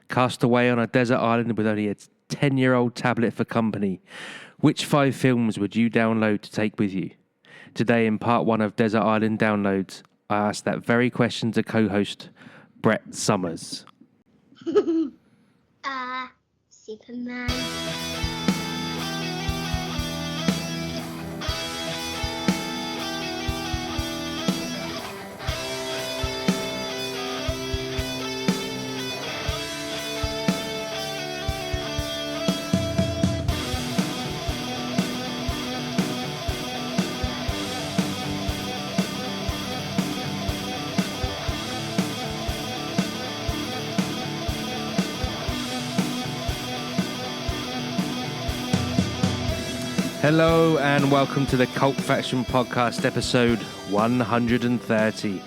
Cast away on a desert island with only a 10-year-old tablet for company. Which 5 films would you download to take with you? Today, in part 1 of Desert Island Downloads, I asked that very question to co-host Brett Summers. Superman. Hello and welcome to the Cult Faction Podcast, episode 130.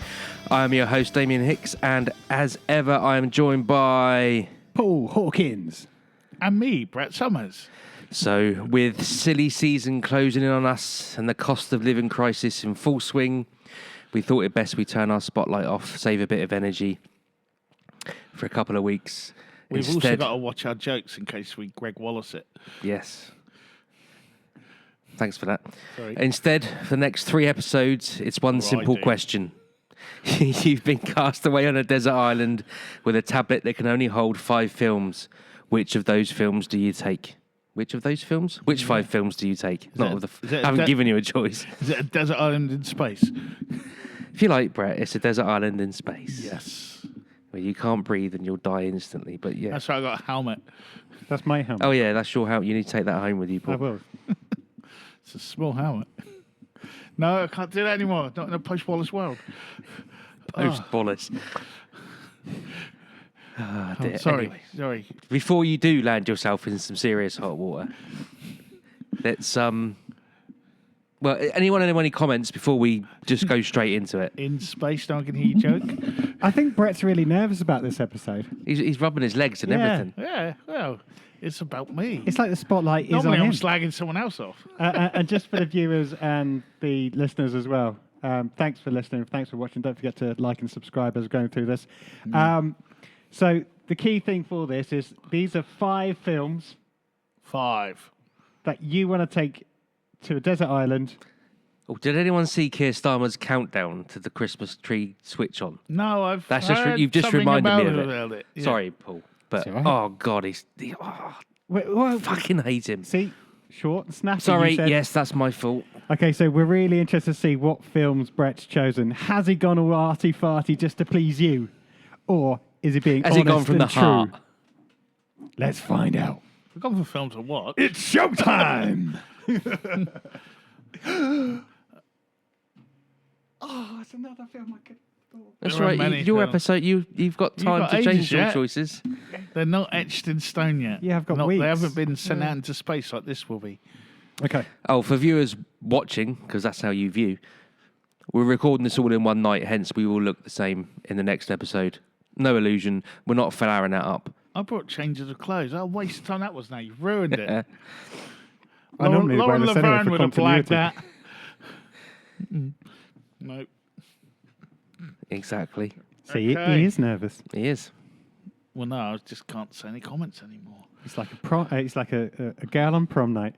I am your host, Damien Hicks, and as ever, I am joined by Paul Hawkins. And me, Brett Summers. So, with silly season closing in on us and the cost of living crisis in full swing, we thought it best we turn our spotlight off, save a bit of energy for a couple of weeks. We've also got to watch our jokes in case we Greg Wallace it. Yes. Thanks for that. Sorry. Instead, for the next 3 episodes, it's one Right, simple dude. question. You've been cast away on a desert island with a tablet that can only hold 5 films. Which of those films do you take? Which of those films? Which 5 films do you take? I haven't given you a choice. Is it a desert island in space? If you like, Brett, it's a desert island in space. Yes. Where you can't breathe and you'll die instantly, but yeah. That's why I got a helmet. That's my helmet. Oh yeah, that's your helmet. You need to take that home with you, Paul. I will. It's a small helmet. No, I can't do that anymore. Not in a post-Wallace world. Post-Wallace. Ah, dear. Sorry, Anyway. sorry. Before you do land yourself in some serious hot water, let's well, anyone have any comments before we just go straight into it? In space, no one can hear you joke. I think Brett's really nervous about this episode. He's rubbing his legs and Yeah. everything. Yeah, well, it's about me. It's like the spotlight is Normally on I'm him. slagging someone else off. And just for the viewers and the listeners as well, thanks for listening. Thanks for watching. Don't forget to like and subscribe as we're going through this. So the key thing for this is these are 5 films 5. that you want to take to a desert island. Oh, did anyone see Keir Starmer's countdown to the Christmas tree switch on? No, I've That's just heard you've just something reminded me of about it. Yeah. Sorry, Paul, but It's all right. oh god, I fucking hate him. See, short and snappy. Sorry, you said. yes, that's my fault. Okay, so we're really interested to see what films Brett's chosen. Has he gone all arty-farty just to please you? Or is he being Has honest he gone from and the true? heart? Let's find out. We've gone for films to watch. It's showtime! Oh, it's another film I could... That's There are right. many Your films. episode, you've got time got to ages change your yet. choices. They're not etched in stone yet. Yeah, I've got They weeks. haven't been sent out into space like this will be. Okay. Oh, for viewers watching, because that's how you view, we're recording this all in one night, hence we will look the same in the next episode. No illusion. We're not flaring that up. I brought changes of clothes. Oh, waste of time that was now. You've ruined it. I normally wear Lauren this anyway Laverne for would have blagged continuity. that. Nope. Exactly. See, Okay. he is nervous. He is. Well, no, I just can't say any comments anymore. It's like it's like a girl on prom night.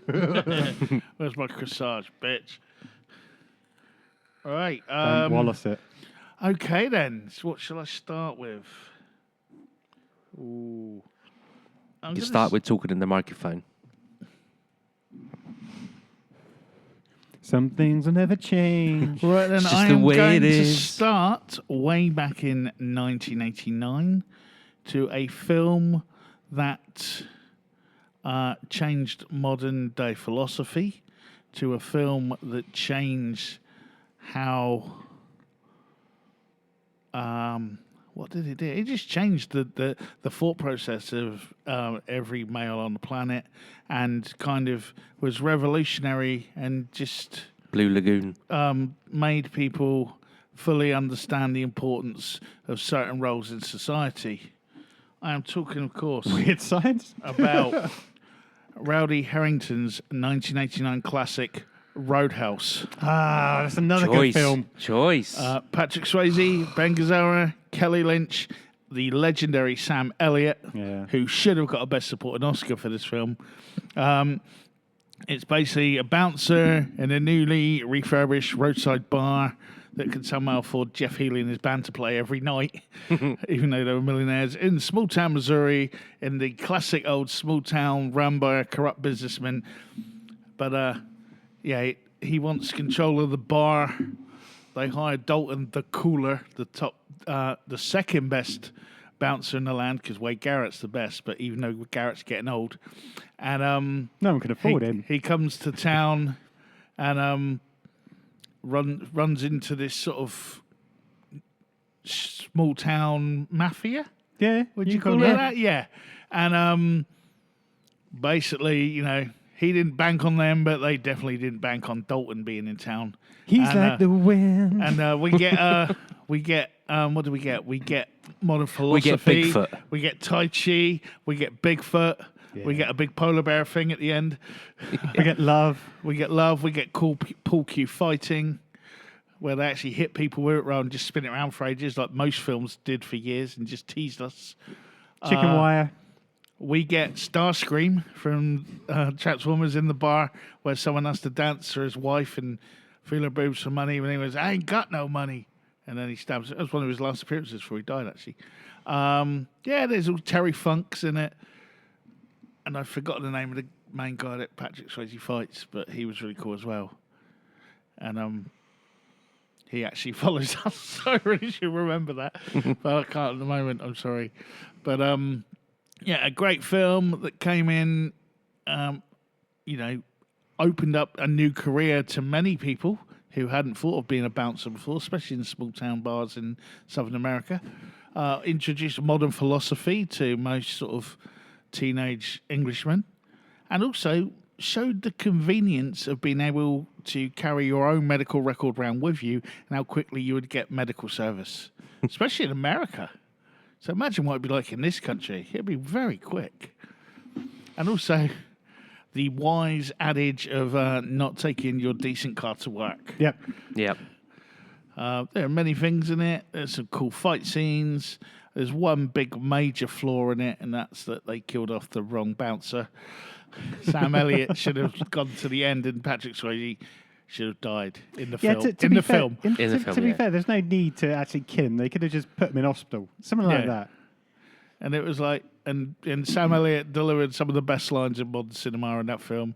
Where's my corsage, bitch? All right. Don't Wallace it. Okay, then. So what shall I start with? Ooh. I'm You gonna start with talking in the microphone. Some things will never change. Right, then It's just I the am way going it to is. start way back in 1989 to a film that changed modern day philosophy, to a film that changed how. What did it do? It just changed the thought process of every male on the planet, and kind of was revolutionary and just Blue Lagoon. made people fully understand the importance of certain roles in society. I am talking, of course, Weird science. about Rowdy Herrington's 1989 classic Roadhouse. Ah, that's another Choice. good film. Choice. Patrick Swayze, Ben Gazzara, Kelly Lynch, the legendary Sam Elliott, Yeah. who should have got a Best Supporting Oscar for this film. It's basically a bouncer in a newly refurbished roadside bar that can somehow afford Jeff Healey and his band to play every night, even though they were millionaires, in small town Missouri, in the classic old small town run by a corrupt businessman. But yeah, he wants control of the bar. They hired Dalton the Cooler, the second best bouncer in the land, because Wade Garrett's the best, but even though Garrett's getting old. And No one can afford him. he comes to town and runs into this sort of small town mafia. Yeah. Would you call it that? Yeah. And basically, you know, he didn't bank on them, but they definitely didn't bank on Dalton being in town. He's And, like the wind. And we get what do we get? We get modern philosophy. get Bigfoot. We get Tai Chi. We get Bigfoot. We get a big polar bear thing at the end. We get love. We get love. We get cool pool cue fighting, where they actually hit people with it rather than just spin it around for ages, like most films did for years, and just teased us. Chicken wire. We get Starscream from Transformers in the bar, where someone has to dance for his wife and feel her boobs for money when he was, I ain't got no money. And then he stabs her. That was one of his last appearances before he died, actually. Yeah, there's all Terry Funk's in it. And I've forgotten the name of the main guy that Patrick Swayze fights, but he was really cool as well. And he actually follows us, so I really should remember that. But I can't at the moment, I'm sorry. But yeah, a great film that came in, you know, opened up a new career to many people who hadn't thought of being a bouncer before, especially in small town bars in Southern America. Introduced modern philosophy to most sort of teenage Englishmen, and also showed the convenience of being able to carry your own medical record around with you and how quickly you would get medical service, especially in America. So imagine what it'd be like in this country. It'd be very quick. And also the wise adage of not taking your decent car to work. Yep. Yep. There are many things in it. There's some cool fight scenes. There's one big major flaw in it, and that's that they killed off the wrong bouncer. Sam Elliott should have gone to the end, and Patrick Swayze should have died in the film. To In be the fair, film. In the to film, be yeah. fair, there's no need to actually kill him. They could have just put him in hospital. Something like Yeah. that. And it was like, and Sam Elliott delivered some of the best lines in modern cinema in that film.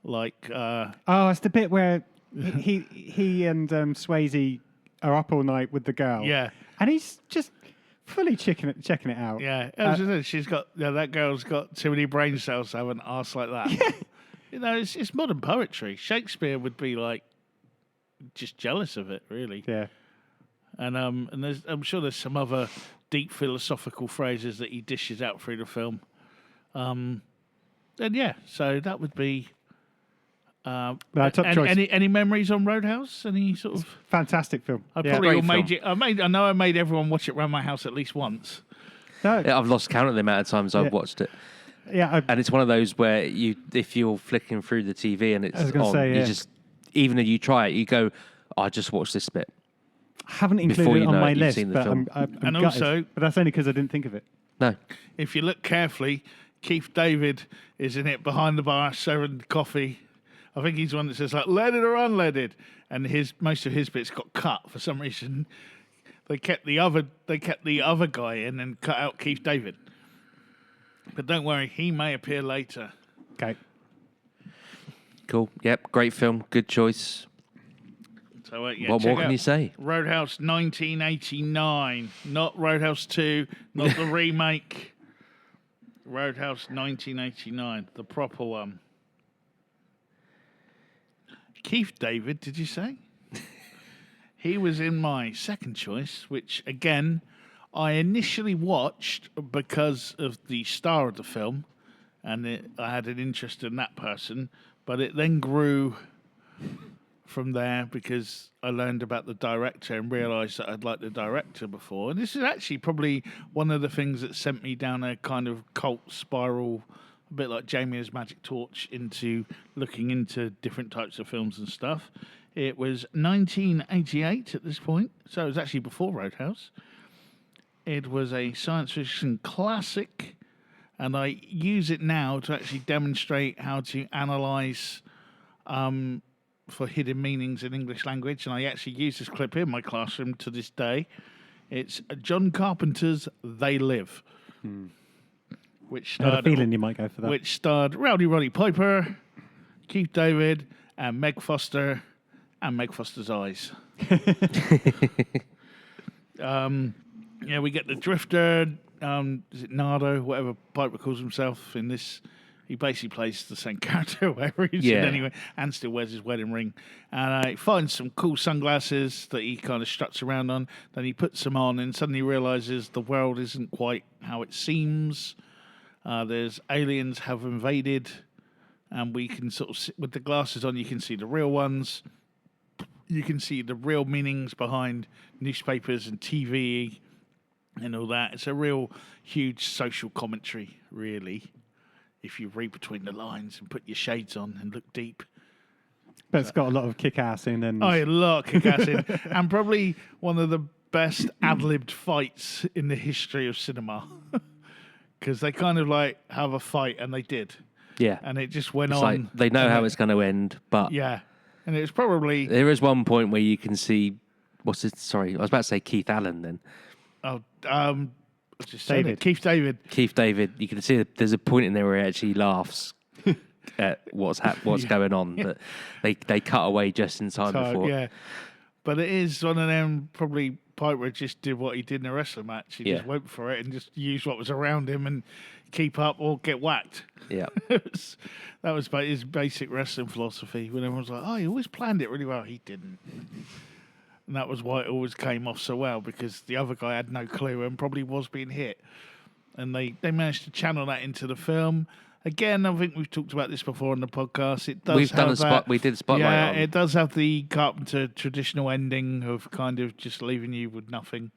Like, Oh, it's the bit where he and Swayze are up all night with the girl. yeah, And he's just fully checking it out. yeah. She's got, that girl's got too many brain cells to have an arse like that. You know, it's modern poetry. Shakespeare would be like, just jealous of it, really. Yeah. And I'm sure there's some other deep philosophical phrases that he dishes out through the film. And yeah, so that would be. No, top choice. Any memories on Roadhouse? Any sort of? Fantastic film. I Yeah. probably all Great made you. I know I made everyone watch it around my house at least once. No, Yeah, I've lost count of the amount of times I've Yeah. watched it. yeah, And it's one of those where if you're flicking through the TV and it's I was gonna on, say, you yeah. just, even though you try it, you go, I just watched this bit. I haven't Before included you it on know my it, you've list, seen the but film. I'm And gutted. also- but that's only because I didn't think of it. No. If you look carefully, Keith David is in it behind the bar serving coffee. I think he's the one that says like leaded or unleaded, and most of his bits got cut for some reason. They kept the other guy in and cut out Keith David. But don't worry, he may appear later. Okay. Cool. Yep. Great film. Good choice. So yeah, What check more can out you say? Roadhouse 1989, not Roadhouse 2, not the remake. Roadhouse 1989, the proper one. Keith David, did you say? He was in my second choice, which again I initially watched because of the star of the film, and I had an interest in that person, but it then grew from there because I learned about the director and realised that I'd liked the director before. And this is actually probably one of the things that sent me down a kind of cult spiral, a bit like Jamie's Magic Torch, into looking into different types of films and stuff. It was 1988 at this point, so it was actually before Roadhouse. It was a science fiction classic, and I use it now to actually demonstrate how to analyze for hidden meanings in English language. And I actually use this clip in my classroom to this day. It's John Carpenter's They Live, which I had a starred, feeling you might go for that. which starred Rowdy Roddy Piper, Keith David, and Meg Foster, and Meg Foster's eyes. Yeah, we get the Drifter. Is it Nardo, whatever Piper calls himself in this? He basically plays the same character wherever he's in Yeah. anyway, and still wears his wedding ring. And he finds some cool sunglasses that he kind of struts around on. Then he puts them on and suddenly realizes the world isn't quite how it seems. There's aliens have invaded, and we can sort of, with the glasses on, you can see the real ones. You can see the real meanings behind newspapers and TV and all that. It's a real huge social commentary, really, if you read between the lines and put your shades on and look deep. But it's got a lot of kick-ass in and... Oh, a lot of kick-ass in. And probably one of the best ad-libbed fights in the history of cinema. Because they kind of like have a fight, and they did. Yeah. And it just went It's on. like they know and how it- it's going to end, but Yeah. And it was probably... there is one point where you can see what's it? Sorry, I was about to say Keith Allen. Then Oh, I just said David. it. Keith David. Keith David. You can see that there's a point in there where he actually laughs at what's going on. But they cut away just in time So, before. yeah. But it is one of them, probably Piper just did what he did in a wrestling match. He just Yeah. went for it and just used what was around him and keep up or get whacked. Yeah. That was his basic wrestling philosophy. When everyone's like, oh, he always planned it really well. He didn't. And that was why it always came off so well, because the other guy had no clue and probably was being hit. And they managed to channel that into the film. Again, I think we've talked about this before on the podcast. It does We've done have a spot. that- We did a spotlight yeah, on. it does have the Carpenter traditional ending of kind of just leaving you with nothing.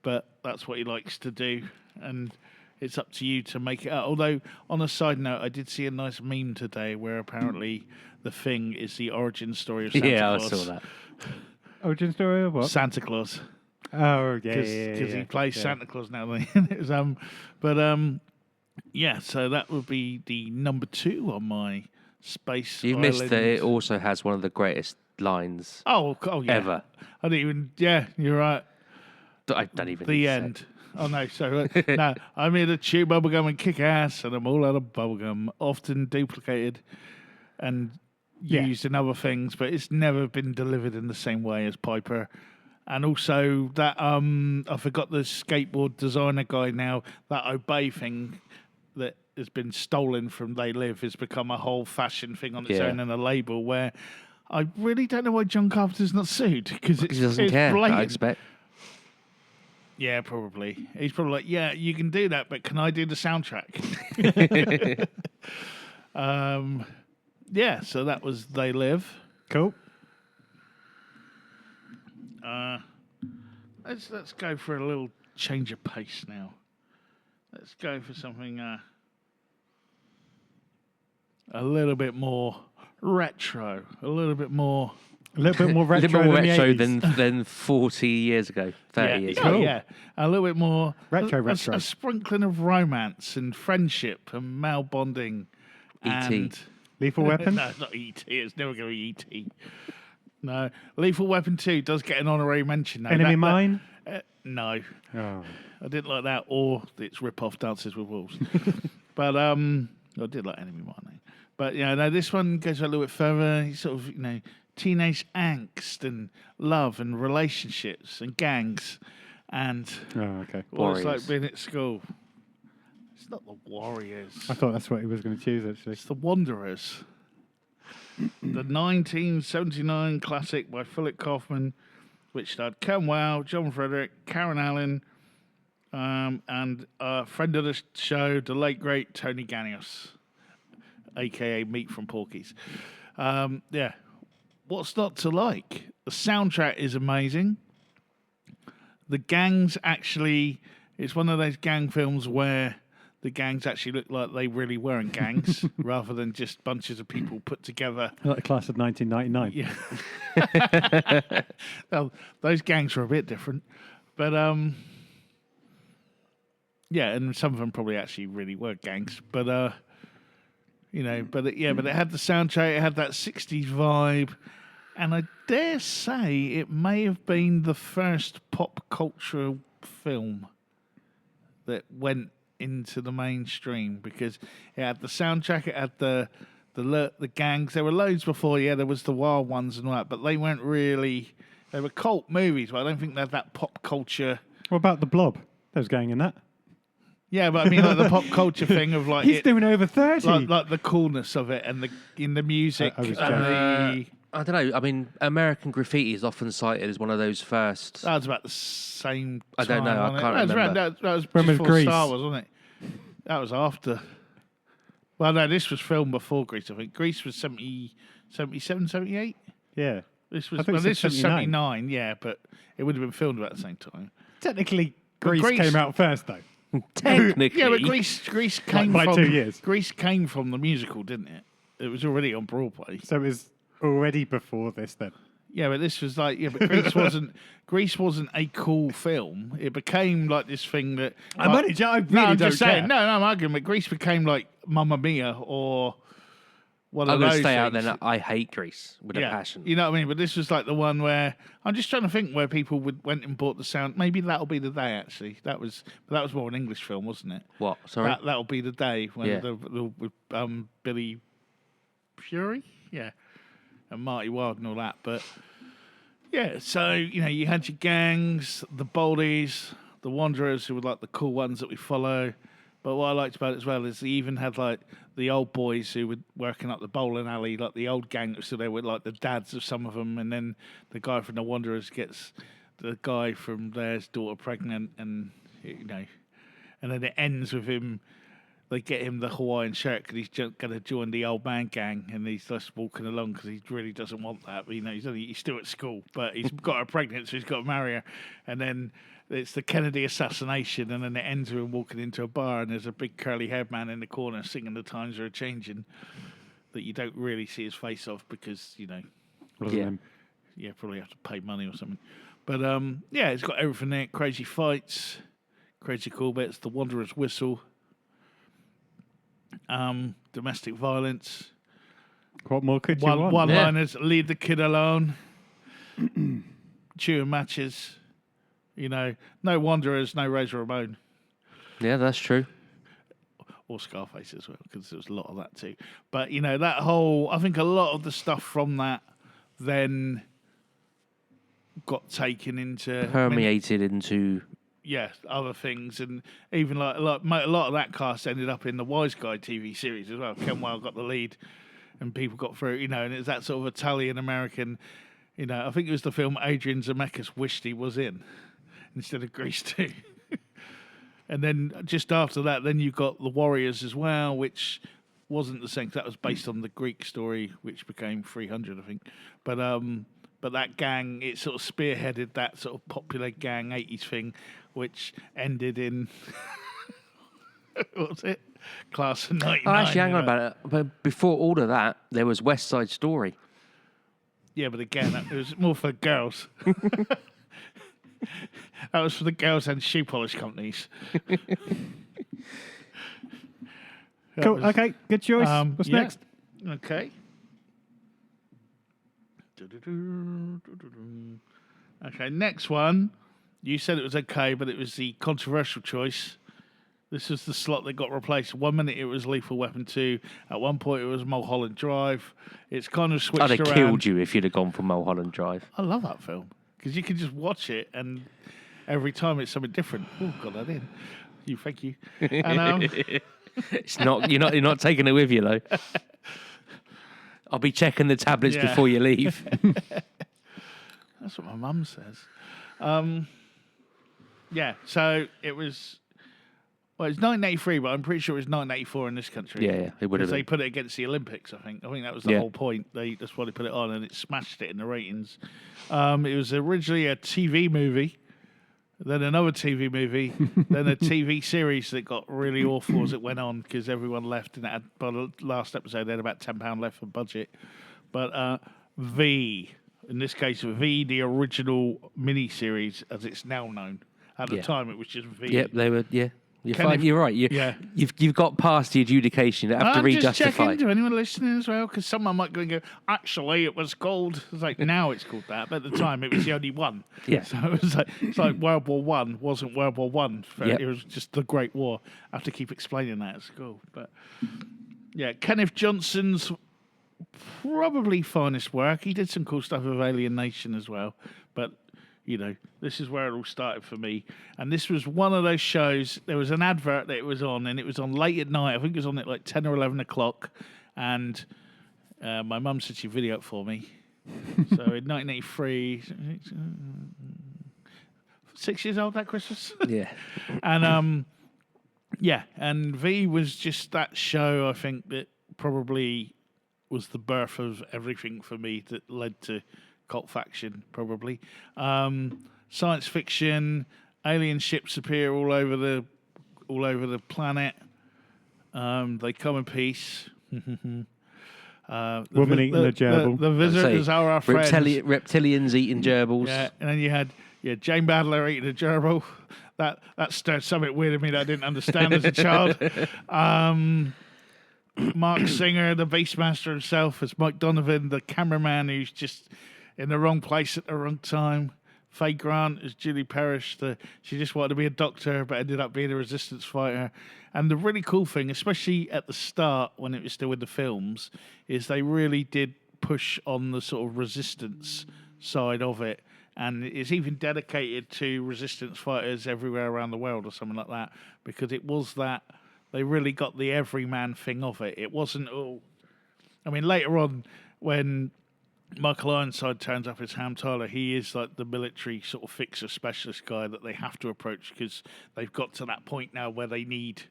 But that's what he likes to do. And it's up to you to make it out. Although, on a side note, I did see a nice meme today where apparently The Thing is the origin story of Santa Yeah, Claus. I saw that. Origin story or what? Santa Claus. Oh, yeah, Because yeah. he plays Yeah. Santa Claus now. It was, yeah, so that would be the number 2 on my Space You've missed that Island. it also has one of the greatest lines Oh, yeah. ever. I didn't even. Yeah, you're right. I don't even. The need to say. end. Oh no, so no, I'm here to chew bubblegum and kick ass, and I'm all out of bubblegum, often duplicated and Yeah. used in other things, but it's never been delivered in the same way as Piper. And also that I forgot the skateboard designer guy now, that Obey thing that has been stolen from They Live has become a whole fashion thing on its Yeah. own and a label where I really don't know why John Carpenter's not sued, because Because he doesn't care. blatant. I expect. Yeah, probably. He's probably like, yeah, you can do that, but can I do the soundtrack? Yeah, so that was They Live. Cool. Let's go for a little change of pace now. Let's go for something a little bit more retro, a little bit more. A little bit more A retro, little bit more than, retro the 80s. than 40 years ago, 30 years yeah, ago. yeah, a little bit more Retro. a sprinkling of romance and friendship and male bonding. E.T.. And Lethal Weapon? no, it's not E.T. It's never going to be E.T. No, Lethal Weapon 2 does get an honorary mention. Though. Enemy Mine? No, Oh. I didn't like that, or its rip-off Dances with Wolves. But I did like Enemy Mine. But yeah, no, this one goes a little bit further. It's sort of, teenage angst and love and relationships and gangs and Oh, okay. what it's like Warriors. being at school. It's not the Warriors. I thought that's what he was going to choose, actually. It's the Wanderers. The 1979 classic by Philip Kaufman, which starred Ken Wow, John Frederick, Karen Allen, and a friend of the show, the late great Tony Ganios, aka Meat from Porky's. Yeah, what's not to like? The soundtrack is amazing. The gangs actually, it's one of those gang films where the gangs actually look like they really weren't gangs rather than just bunches of people put together. Like the class of 1999. Yeah. Well, those gangs were a bit different. But Yeah, and some of them probably actually really were gangs, but but it had the soundtrack, it had that '60s vibe, and I dare say it may have been the first pop culture film that went into the mainstream because it had the soundtrack, it had the gangs. There were loads before, there was the Wild Ones and all that, but they weren't really. They were cult movies, but I don't think they had that pop culture. What about the Blob? There's gang in that. Yeah, but I mean, like the pop culture thing of like He's doing over 30. like the coolness of it and the music I was and the. I don't know. I mean, American Graffiti is often cited as one of those first. That was about the same. I don't know, I wasn't it? can't That was remember. that was When was before Grease? Star Wars, wasn't it? That was after. Well, no, this was filmed before Grease. I think Grease was 77, 78. Yeah. This I was think it this said was 79. 79. Yeah, but it would have been filmed about the same time. Technically, But Grease Grease- came out first, though. Technically, Yeah, but Grease came by from 2 years. Grease came from the musical, didn't it? It was already on Broadway. So it was already before this, then. Yeah, but this was like but Grease wasn't a cool film. It became like this thing that I'm like- only I really no, I'm don't just saying. care. No, I'm arguing. But Grease became like Mamma Mia or one I'm of going those to stay out things. then. I hate Grease with a passion. You know what I mean? But this was like the one where I'm just trying to think where people went and bought the sound. Maybe That'll Be the Day. Actually, that was more an English film, wasn't it? What? Sorry. That'll Be the Day when Yeah. with Billy Fury, and Marty Wilde and all that. But yeah, so you had your gangs, the Boldies, the Wanderers, who were like the cool ones that we follow. But what I liked about it as well is they even had like the old boys who were working up the bowling alley, like the old gang that was still there with like the dads of some of them, and then the guy from the Wanderers gets the guy from theirs daughter pregnant, and and then it ends with him. They get him the Hawaiian shirt because he's going to join the old man gang, and he's just walking along because he really doesn't want that. But, he's still at school, but he's got her pregnant, so he's got to marry her. And then it's the Kennedy assassination, and then it ends with him walking into a bar, and there's a big curly-haired man in the corner singing "The Times Are A-Changin'" that you don't really see his face of because Wasn't Yeah. him. probably have to pay money or something. But it's got everything there: crazy fights, crazy cool bits, the Wanderer's whistle. Domestic violence, What more could you want? one-liners, leave the kid alone, chewing matches, no Wanderers, no Razor Ramon, Yeah, that's true. or Scarface as well, because there was a lot of that too. But, that whole, I think a lot of the stuff from that then got taken into... Permeated into. other things, and even like a lot of that cast ended up in the Wise Guy TV series as well. Ken Wilde got the lead, and people got through, and it's that sort of Italian American. I think it was the film Adrian Zemeckis wished he was in instead of Grease 2. And then just after that, then you got the Warriors as well, which wasn't the same. That was based on the Greek story, which became 300, I think. But that gang, it sort of spearheaded that sort of popular gang 80s thing, which ended in, what was it? Class of 99. Oh, actually, hang on about it. But before all of that, there was West Side Story. Yeah, but again, it was more for girls. That was for the girls and shoe polish companies. Cool. Okay, good choice. What's yeah. next? Okay. Okay, next one. You said it was okay, but it was the controversial choice. This is the slot that got replaced. 1 minute it was Lethal Weapon 2. At one point it was Mulholland Drive. It's kind of switched I'd have around. killed you if you'd have gone for Mulholland Drive. I love that film because you can just watch it and every time it's something different. Oh, got that in. Thank you. And, It's not. You're not taking it with you though. I'll be checking the tablets Yeah. before you leave. that's what my mum says. So it was. Well, it's 1983, but I'm pretty sure it was 1984 in this country. Yeah, it would have Because they been. put it against the Olympics, I think. I think that was the Yeah. whole point. That's why they put it on, and it smashed it in the ratings. It was originally a TV movie, then another TV movie, then a TV series that got really awful as it went on because everyone left, and it had, by the last episode, they had about £10 left for budget. But V, in this case, V, the original mini-series, as it's now known. At the Yeah. time, it was just V. Yep, they were. Yeah, You're right. You've got past the adjudication. You have to I'm just re-justify. checking to anyone listening as well, because someone might go and go, actually, it was called. It's like, now it's called that, but at the time it was the only one. Yeah. So it's like World War One wasn't World War One. Yep. It was just the Great War. I have to keep explaining that at school. But yeah, Kenneth Johnson's probably finest work. He did some cool stuff with Alien Nation as well. But, you know, this is where it all started for me. And this was one of those shows. There was an advert that it was on, and it was on late at night. I think it was on at like 10 or 11 o'clock. And my mum said she'd video it for me. So in 1983, 6 years old that Christmas. Yeah. And yeah, and V was just that show, I think, that probably was the birth of everything for me that led to Cult Faction, probably. Science fiction, alien ships appear all over the planet. They come in peace. Woman eating a gerbil. The visitors are our friends. Reptilians eating gerbils. Yeah, and then you had Jane Badler eating a gerbil. That stirred something weird in me that I didn't understand as a child. Mark Singer, the Beastmaster himself, as Mike Donovan, the cameraman who's just in the wrong place at the wrong time. Faye Grant as Julie Parrish. She just wanted to be a doctor, but ended up being a resistance fighter. And the really cool thing, especially at the start when it was still in the films, is they really did push on the sort of resistance side of it. And it's even dedicated to resistance fighters everywhere around the world or something like that, because it was that they really got the everyman thing of it. It wasn't all... I mean, later on, when Michael Ironside turns up as Ham Tyler, he is like the military sort of fixer specialist guy that they have to approach, because they've got to that point now where they need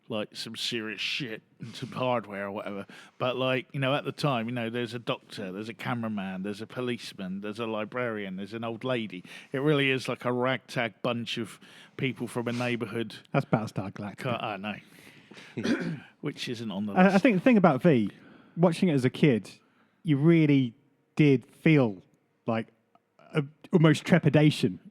like some serious shit and some hardware or whatever. But like, you know, at the time, you know, there's a doctor, there's a cameraman, there's a policeman, there's a librarian, there's an old lady. It really is like a ragtag bunch of people from a neighborhood. That's Battlestar Galactica. I know. Which isn't on the list. I think the thing about V, watching it as a kid, you really did feel like almost trepidation.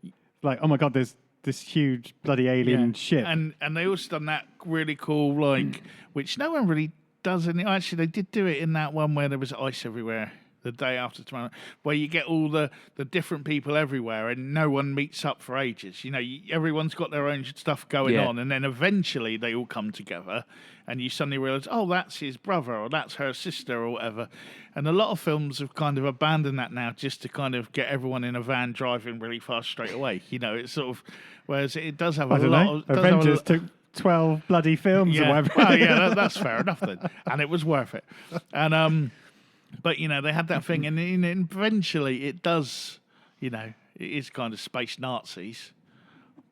Like, oh my God, there's this huge bloody alien ship. And they also done that really cool, like, which no one really does. Actually, they did do it in that one where there was ice everywhere. The Day After Tomorrow, where you get all the different people everywhere and no one meets up for ages. You know, everyone's got their own stuff going on, and then eventually they all come together and you suddenly realise, oh, that's his brother or that's her sister or whatever. And a lot of films have kind of abandoned that now just to kind of get everyone in a van driving really fast straight away. You know, it's sort of, whereas it does have a lot of... Avengers took 12 bloody films or whatever. Well, yeah, that's fair enough then. And it was worth it. And... But, you know, they had that thing, and eventually it does, you know, it is kind of space Nazis,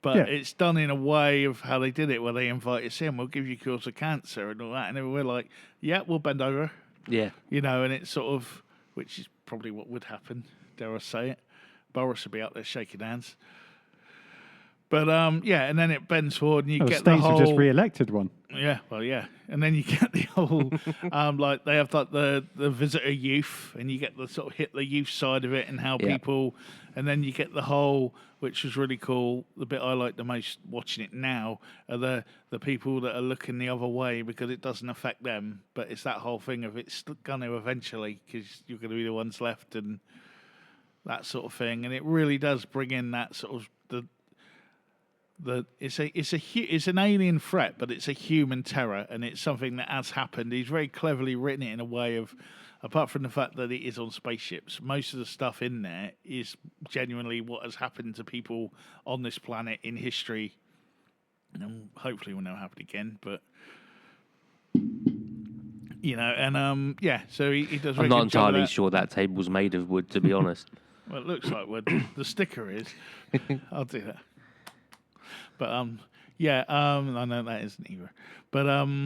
but it's done in a way of how they did it, where they invite us in, we'll give you cures of cancer and all that, and we're like, yeah, we'll bend over. Yeah. You know, and it's sort of, which is probably what would happen, dare I say it. Boris would be out there shaking hands. But, yeah, and then it bends forward, and you get the States whole... have just re-elected one. Yeah, well, yeah. And then you get the whole, like, they have like the visitor youth, and you get the sort of Hitler youth side of it and how people, and then you get the whole, which was really cool, the bit I like the most watching it now, are the people that are looking the other way because it doesn't affect them, but it's that whole thing of it's going to eventually, because you're going to be the ones left and that sort of thing. And it really does bring in that sort of, it's an alien threat, but it's a human terror, and it's something that has happened. He's very cleverly written it in a way of, apart from the fact that it is on spaceships, most of the stuff in there is genuinely what has happened to people on this planet in history, and hopefully will never happen again. But you know, and so he does. I'm not entirely sure that table's made of wood, to be honest. Well, it looks like wood. The sticker is. I'll do that. But I know that isn't either. But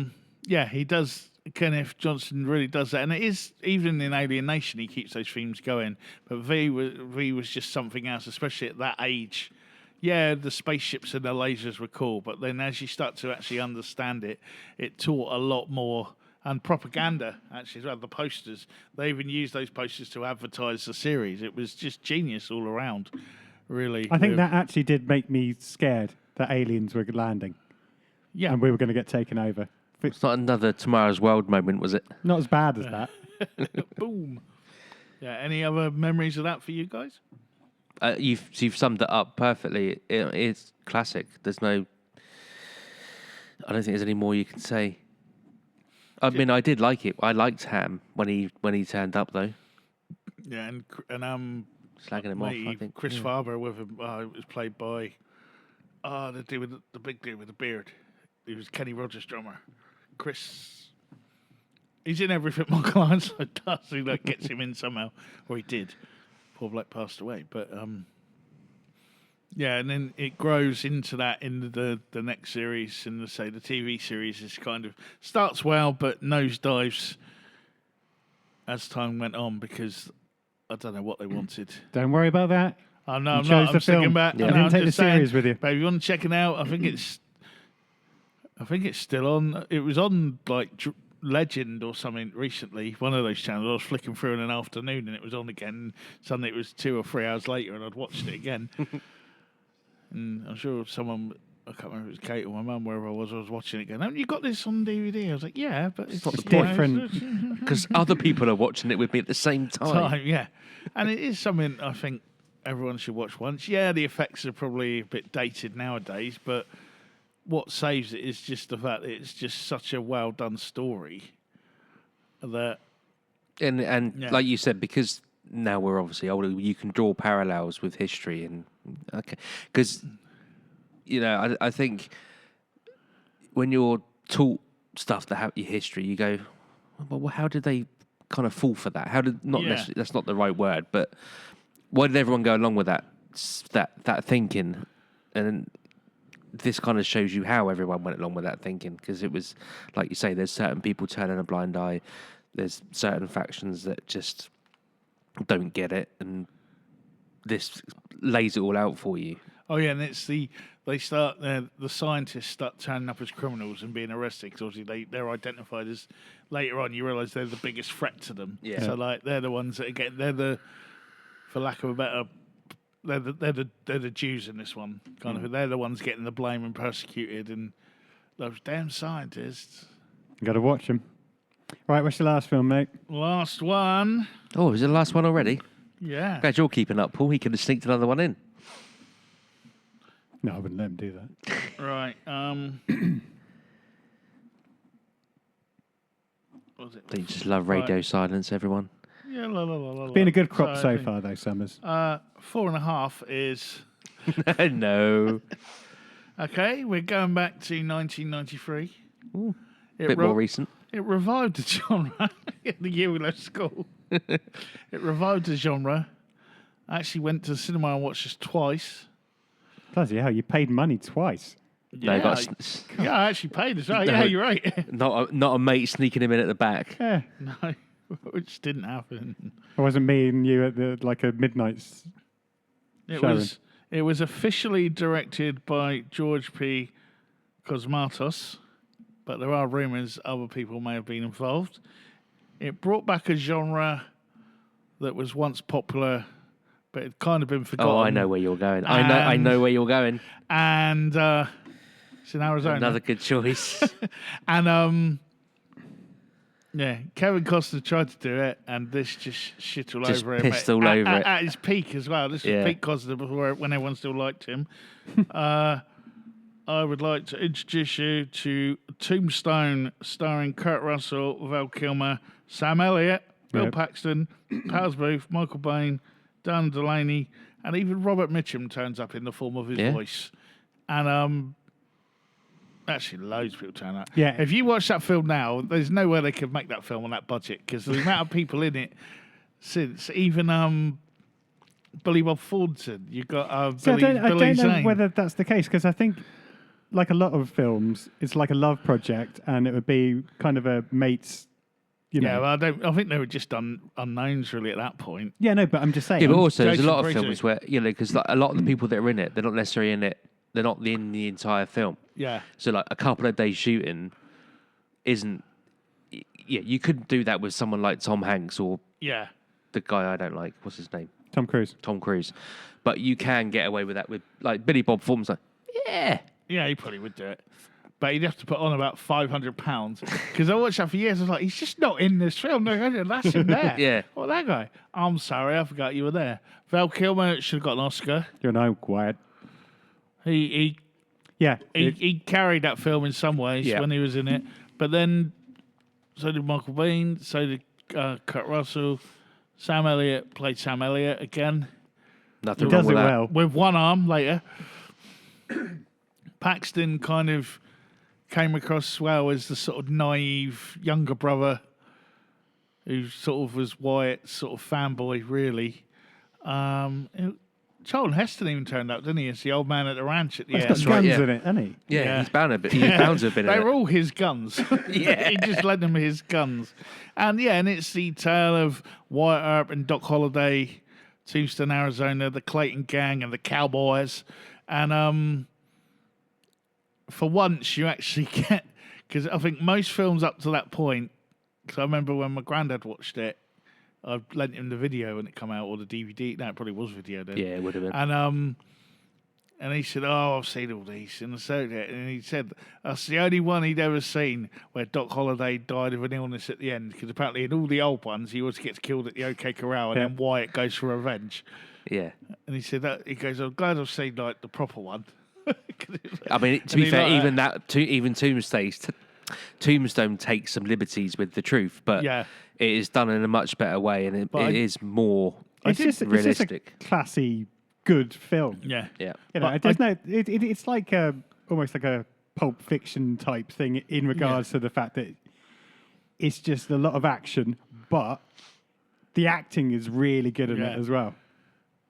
he does. Kenneth Johnson really does that, and it is even in Alien Nation he keeps those themes going. But V was just something else, especially at that age. Yeah, the spaceships and the lasers were cool, but then as you start to actually understand it, it taught a lot more. And propaganda, actually, as well. The posters, they even used those posters to advertise the series. It was just genius all around, really. I think that actually did make me scared that aliens were landing. Yeah. and we were going to get taken over. It's not another Tomorrow's World moment, was it? Not as bad as that. Boom. Yeah. Any other memories of that for you guys? You've summed it up perfectly. It's classic. There's no. I don't think there's any more you can say. I mean, I did like it. I liked Ham when he turned up, though. Yeah, and Slagging him off, I mate, think. Chris Farber with him. It was played by the dude with the big dude with the beard. He was Kenny Rogers' drummer. Chris. He's in everything Michael Ironside does. He like gets him in somehow, or he did. Paul Black passed away, but yeah, and then it grows into that in the next series, and say the TV series is kind of starts well, but nosedives as time went on because I don't know what they wanted. Don't worry about that. Oh, no, You I'm chose not. the I'm thinking film. about. Yeah. No, I didn't I'm take the just saying, series with you. Babe, you want to check it out? I think it's still on. It was on like Legend or something recently. One of those channels. I was flicking through in an afternoon, and it was on again. Suddenly, it was 2 or 3 hours later, and I'd watched it again. And I'm sure someone. I can't remember if it was Kate or my mum, wherever I was watching it. Going, haven't you got this on DVD? I was like, yeah, but it's not the point. different. Because other people are watching it with me at the same time. Yeah, and it is something I think everyone should watch once. Yeah, the effects are probably a bit dated nowadays, but what saves it is just the fact that it's just such a well done story that And Yeah. like you said, because now we're obviously older, you can draw parallels with history and because I think when you're taught stuff that have your history, you go, well, how did they kind of fall for that? How did not Yeah. necessarily, that's not the right word, but why did everyone go along with that thinking? And this kind of shows you how everyone went along with that thinking, because it was like you say, there's certain people turning a blind eye. There's certain factions that just don't get it, and this lays it all out for you. Oh yeah, and it's the scientists start turning up as criminals and being arrested because obviously they're identified as later on you realise they're the biggest threat to them. Yeah. So like they're the ones that they're the, for lack of a better, they're the Jews in this one kind of. They're the ones getting the blame and persecuted, and those damn scientists. Got to watch them. Right, what's your last film, mate? Last one, Oh, is it the last one already? yeah. Glad you're keeping up, Paul. He could have sneaked another one in. No, I wouldn't let him do that. Right. What was it? They just love radio silence, everyone. Yeah, la la la la. Been a good crop So, so I think, far, though, Summers. 4.5 is No. okay. We're going back to 1993. Ooh, It bit more recent. It revived the genre in the year we left school. It revived the genre. I actually went to the cinema and watched this twice. Bloody hell, you paid money twice. No, Yeah, got yeah, I actually paid as well. No. Yeah, you're right. not a mate sneaking him in at the back. Yeah. No, which didn't happen. It wasn't me and you at a midnight. Showing. It was officially directed by George P. Cosmatos, but there are rumours other people may have been involved. It brought back a genre that was once popular, but had kind of been forgotten. Oh, I know where you're going. I know where you're going. And it's in Arizona. Another good choice. And yeah, Kevin Costner tried to do it, and this just shit all Just over it. pissed mate. all over it. At his peak as well. This Yeah. is peak Costner before when everyone still liked him. I would like to introduce you to Tombstone, starring Kurt Russell, Val Kilmer, Sam Elliott, Bill Yep. Paxton, Powers Booth, Michael Bain, Dan Delaney, and even Robert Mitchum turns up in the form of his Yeah. voice. And actually, loads of people turn up. Yeah. If you watch that film now, there's no way they could make that film on that budget because the amount of people in it. Since even Billy Bob Thornton, you got So Billy I don't know Zane. whether that's the case, because I think, like a lot of films, it's like a love project, and it would be kind of a mate's, Yeah, well, I think they were just unknowns really at that point. Yeah, no, but I'm just saying. Yeah, but also there's a Jason lot of Bridges. films where because like, a lot of the people that are in it, they're not necessarily in it. They're not in the entire film. Yeah, So like a couple of days shooting isn't. Yeah, you couldn't do that with someone like Tom Hanks or yeah, the guy I don't like. What's his name? Tom Cruise. Tom Cruise. But you can get away with that with like Billy Bob Thornton's like, yeah. yeah. He probably would do it. but he'd have to put on about £500 because I watched that for years. I was like, he's just not in this film. No, that's him there. Yeah. Well, that guy. I'm sorry, I forgot you were there. Val Kilmer should have got an Oscar. You know, quiet. He Yeah. he carried that film in some ways Yeah. when he was in it, but then so did Michael Biehn, so did Kurt Russell. Sam Elliott played Sam Elliott again Nothing He wrong does with it that. well. with one arm later. Paxton kind of came across well as the sort of naive younger brother who sort of was Wyatt's sort of fanboy, really. Charlton Heston even turned up, didn't he? As the old man at the ranch at the He's end. got That's guns right, yeah. in it, hasn't he? Yeah, Yeah. he's bound a bit. He's bound to have been in They it. were all his guns. Yeah. He just lent them his guns. And it's the tale of Wyatt Earp and Doc Holliday, Tombstone, Arizona, the Clayton Gang and the Cowboys. And for once you actually get, because I think most films up to that point, because I remember when my granddad watched it, I lent him the video when it came out, or the DVD. No, it probably was video then. Yeah, it would have been. And he said, "Oh, I've seen all these." And he said that's the only one he'd ever seen where Doc Holliday died of an illness at the end. Because apparently in all the old ones, he always gets killed at the OK Corral, and Yeah. then Wyatt goes for revenge. Yeah. And he said that he goes, "I'm glad I've seen like the proper one." I mean, to And be he fair, like even even Tombstone takes some liberties with the truth, but Yeah. it is done in a much better way, and But it is more It's just realistic. a classy, good film. Yeah, Yeah. You know, But there's no. It's like almost like a Pulp Fiction type thing in regards to the fact that it's just a lot of action, but the acting is really good in Yeah. it as well.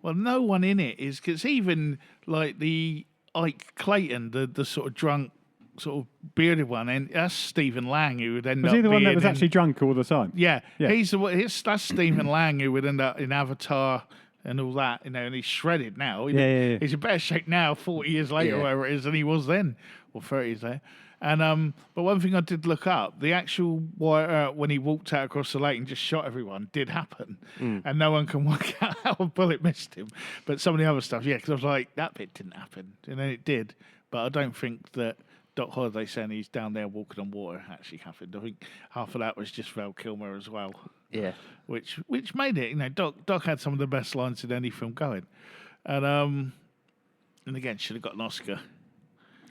Well, no one in it is because even like the Ike Clayton, the sort of drunk, sort of bearded one, and that's Stephen Lang who would end Was up. he the one that being was in- actually drunk all the time? Yeah, Yeah. that's Stephen Lang who would end up in Avatar and all that, and he's shredded now. Yeah. He's in better shape now, 40 years later, Yeah. whatever it is, than he was then, or 30 years later. And but one thing I did look up, the actual Wyatt when he walked out across the lake and just shot everyone did happen, and no one can work out how a bullet missed him. But some of the other stuff, because I was like, that bit didn't happen, and then it did. But I don't think that Doc Holliday saying he's down there walking on water actually happened. I think half of that was just Val Kilmer as well, Yeah. which made it. Doc had some of the best lines in any film going, and again should have got an Oscar.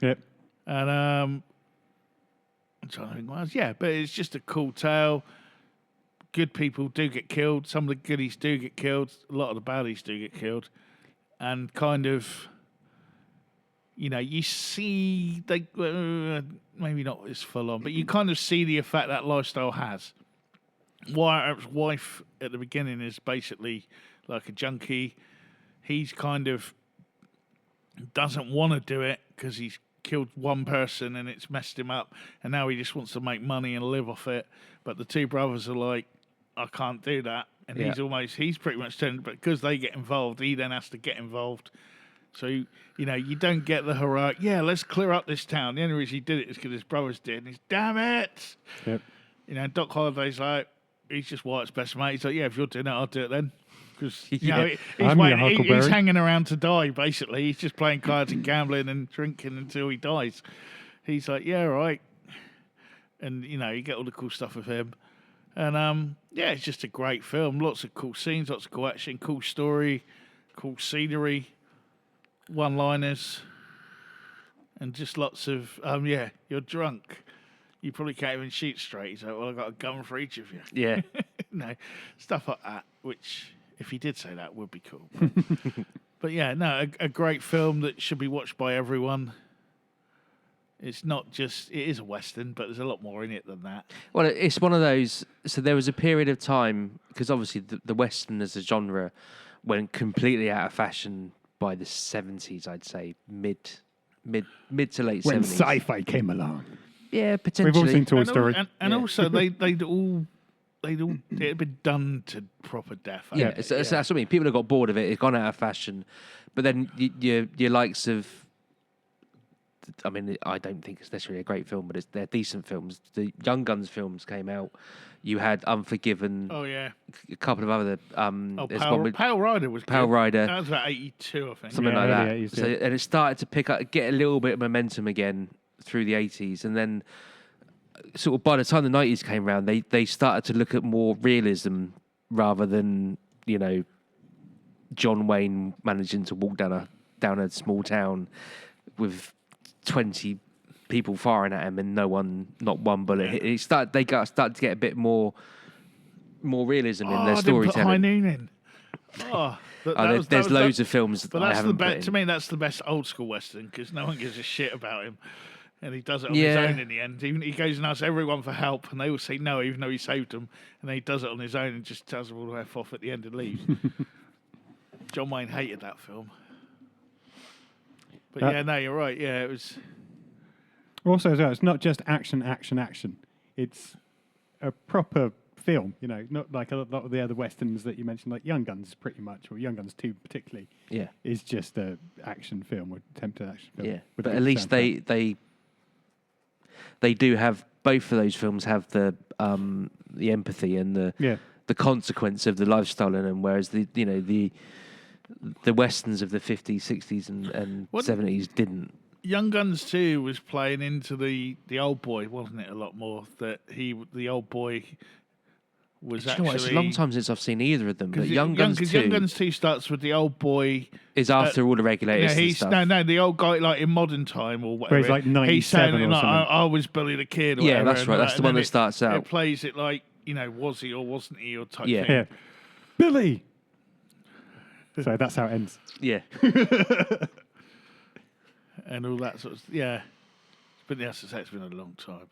Yep. And I'm trying to think what else. Yeah, but it's just a cool tale. Good people do get killed. Some of the goodies do get killed. A lot of the baddies do get killed, and kind of. You see, they maybe not as full on, but you kind of see the effect that lifestyle has. Wyatt Earp's wife at the beginning is basically like a junkie. He's kind of doesn't want to do it because he's killed one person and it's messed him up, and now he just wants to make money and live off it. But the two brothers are like, I can't do that, and Yeah. he's pretty much turned, but because they get involved, he then has to get involved. So, you don't get the heroic, let's clear up this town. The only reason he did it is because his brothers did. And he's, damn it! Yep. Doc Holliday's like, he's just Wyatt's best mate. He's like, yeah, if you're doing it, I'll do it then. Because, Yeah. he's I'm your he's Huckleberry. hanging around to die, basically. He's just playing cards and gambling and drinking until he dies. He's like, yeah, right. And, you get all the cool stuff with him. And, it's just a great film. Lots of cool scenes, lots of cool action, cool story, cool scenery. One-liners, and just lots of you're drunk, you probably can't even shoot straight. He's like, well, I've got a gun for each of you. Yeah. Stuff like that, which if he did say that would be cool. But a great film that should be watched by everyone. It's not just, it is a Western, but there's a lot more in it than that. Well, it's one of those. So there was a period of time, because obviously the Western as a genre went completely out of fashion by the 70s, I'd say, mid to late When 70s. sci-fi came along. Yeah, We've potentially. all seen Toy And, Story. and also it had been done to proper death. Yeah, hadn't it? so that's what I mean. People have got bored of it. It's gone out of fashion. But then your likes of, I mean, I don't think it's necessarily a great film, but they're decent films. The Young Guns films came out. You had Unforgiven. Oh yeah. A couple of other. There's one with Pale Rider was Pale good. Rider. That was about 82, I think. something Yeah, like that. early 80s, So yeah. and it started to get a little bit of momentum again through the 80s, and then sort of by the time the 90s came around, they started to look at more realism rather than, you know, John Wayne managing to walk down a small town with 20 people firing at him and not one bullet hit. They started to get a bit more realism in their I didn't put High storytelling. Noon in. Oh, There's loads of films But I that's haven't the put best. in. To me, that's the best old school western because no one gives a shit about him, and he does it on his Yeah. own in the end. Even he goes and asks everyone for help, and they all say no, even though he saved them, and then he does it on his own and just tells them all to f off at the end and leaves. John Wayne hated that film. But yeah, no, you're right. Yeah, it was. Also, as well, it's not just action. It's a proper film, you know, not like a lot of the other westerns that you mentioned, like Young Guns, pretty much, or Young Guns 2 particularly, Yeah. is just a action film or attempted action film. Yeah, with but a at good least soundtrack. they do have, both of those films have the empathy and the consequence of the lifestyle in them, whereas the westerns of the 50s, 60s, and What- 70s didn't. Young Guns 2 was playing into the old boy, wasn't it? A lot more that the old boy was Do you actually. know what? It's a long time since I've seen either of them. But Young Guns 2 Young Guns 2 starts with the old boy. is after all the regulators Yeah, and he's stuff. no, the old guy like in modern time or whatever. he's like He's 97 saying or like, something. I was bullied a kid. Or Yeah, whatever, that's and right. That's and the one then that starts out. It plays it like, you know, was he or wasn't he or type Yeah. thing. Yeah. Billy! So that's how it ends. Yeah. And all that sort of yeah. But yes, it's been a long time.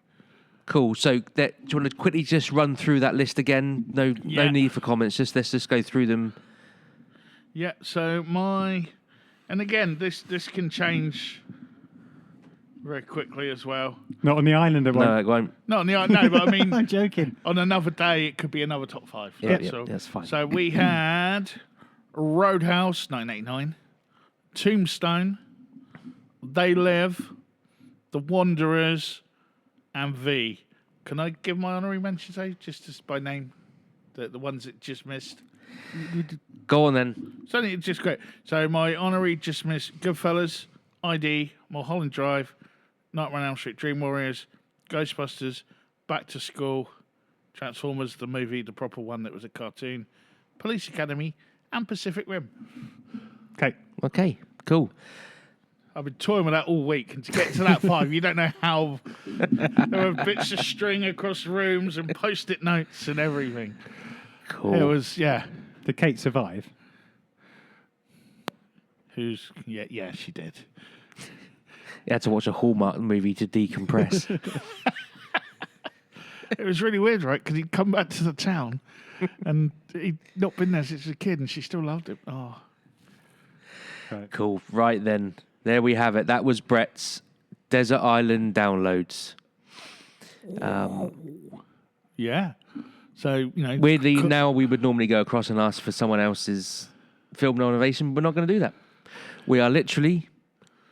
Cool. So, do you want to quickly just run through that list again? No Yeah. need for comments. Let's just go through them. Yeah, so and again, this can change very quickly as well. Not on the island, it No, won't. it won't. Not no, but I mean, I'm joking. on another day, it could be another top 5. Yeah, that's fine. So we had Roadhouse, 1989, Tombstone, They Live, The Wanderers, and V. Can I give my honorary mentions, just by name? The ones that just missed. Go on then. It's only just great. So my honorary just missed Goodfellas, ID, Mulholland Drive, Nightmare on Elm Street, Dream Warriors, Ghostbusters, Back to School, Transformers, the movie, the proper one that was a cartoon, Police Academy, and Pacific Rim. Okay. Okay. Cool. I've been toying with that all week, and to get to that 5, you don't know how there were bits of string across rooms and post-it notes and everything. Cool. It was, yeah. Did Kate survive? Yeah, she did. You had to watch a Hallmark movie to decompress. It was really weird, right? Because he'd come back to the town, and he'd not been there since he was a kid, and she still loved him. Oh, Cool. Right then. There we have it. That was Brett's Desert Island downloads. yeah. So, you know, Weirdly, now we would normally go across and ask for someone else's film nomination, but we're not going to do that. We are literally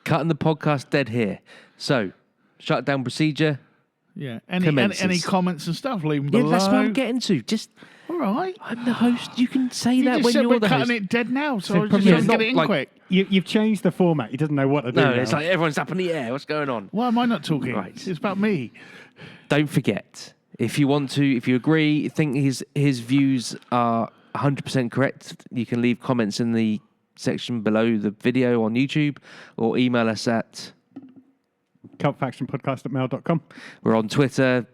cutting the podcast dead here. So, shutdown procedure. yeah. Any commences. comments and stuff, leave them Yeah, below. that's what I'm getting to. Just, All right. I'm the host. You can say You that just when said you're we're the cutting host. it dead now, so So I was just probably trying to not get it in like- quick. You've changed the format. He doesn't know what to do No, now. it's like everyone's up in the air. What's going on? Why am I not talking? Right. It's about me. Don't forget, if you agree, think his views are 100% correct, you can leave comments in the section below the video on YouTube or email us at, cultfactionpodcast@mail.com. we're on Twitter,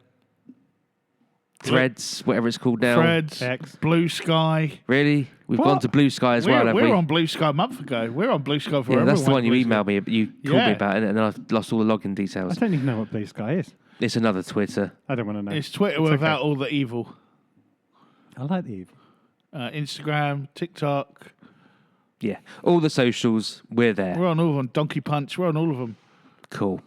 Threads, whatever it's called now. Threads, X. Blue Sky. Really? We've What? gone to Blue Sky as well, We're haven't we? on Blue Sky a month ago. We're on Blue Sky forever. Yeah, that's the We're one you Blue Sky. emailed me. You called Yeah. me about it, and I've lost all the login I details. don't even know what Blue Sky is. It's another Twitter. I don't want to know. It's Twitter It's without okay. all the evil. I like the evil. Instagram, TikTok. Yeah, all the socials, we're there. We're on all of them. Donkey Punch. We're on all of them. Cool.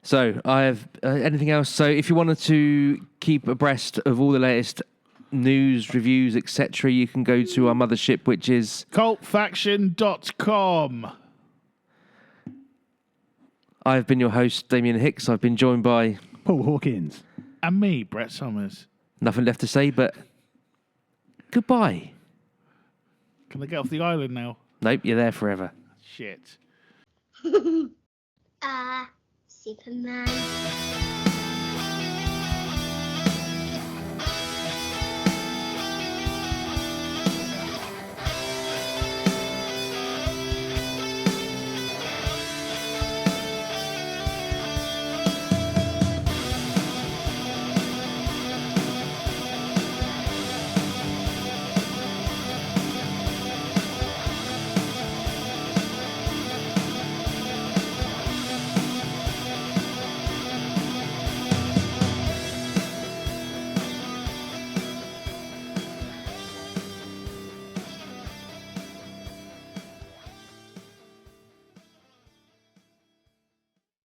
So I have anything else? So if you wanted to keep abreast of all the latest news, reviews, etc., you can go to our mothership, which is Cultfaction.com. I've been your host, Damien Hicks. I've been joined by Paul Hawkins. And me, Brett Summers. nothing left to say, but goodbye. Can I get off the island now? Nope, you're there forever. Shit. Superman.